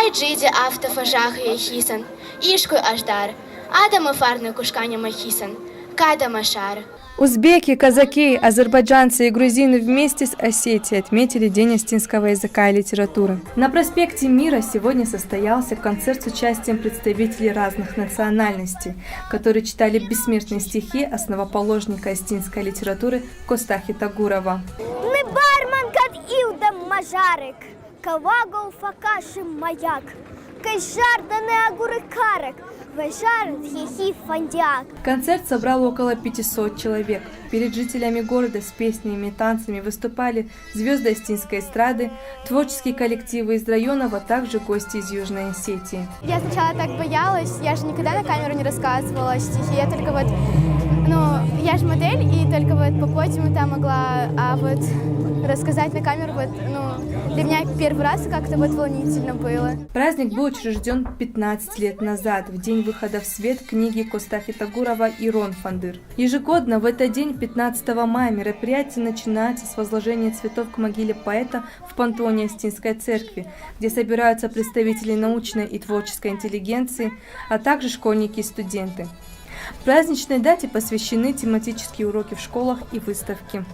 Ай джиді автофажах ехисан, ишку аждар, адама фарны кушканя махисан, када машар. Узбеки, казаки, азербайджанцы и грузины вместе с Осетией отметили День осетинского языка и литературы. На проспекте Мира сегодня состоялся концерт с участием представителей разных национальностей, которые читали бессмертные стихи основоположника осетинской литературы Костахи Тагурова. Не бармен кад ildem мажарик, кавагов факашим маяк, кайжарда не агурикарик, вежарит хихи фандяк. Концерт собрал около 500 человек. Перед жителями города с песнями и танцами выступали звезды осетинской эстрады, творческие коллективы из районов, а также гости из Южной Осетии. Я сначала так боялась, я же никогда на камеру не рассказывала стихи, я только вот, я же модель, и только вот по подиуму там могла, а вот рассказать на камеру, для меня первый раз как-то вот волнительно было. Праздник был учрежден 15 лет назад, в день выхода в свет книги Костахи Тагурова «Ирон Фандыр». Ежегодно в этот день, 15 мая, мероприятие начинается с возложения цветов к могиле поэта в пантеоне Осетинской церкви, где собираются представители научной и творческой интеллигенции, а также школьники и студенты. Праздничной дате посвящены тематические уроки в школах и выставки.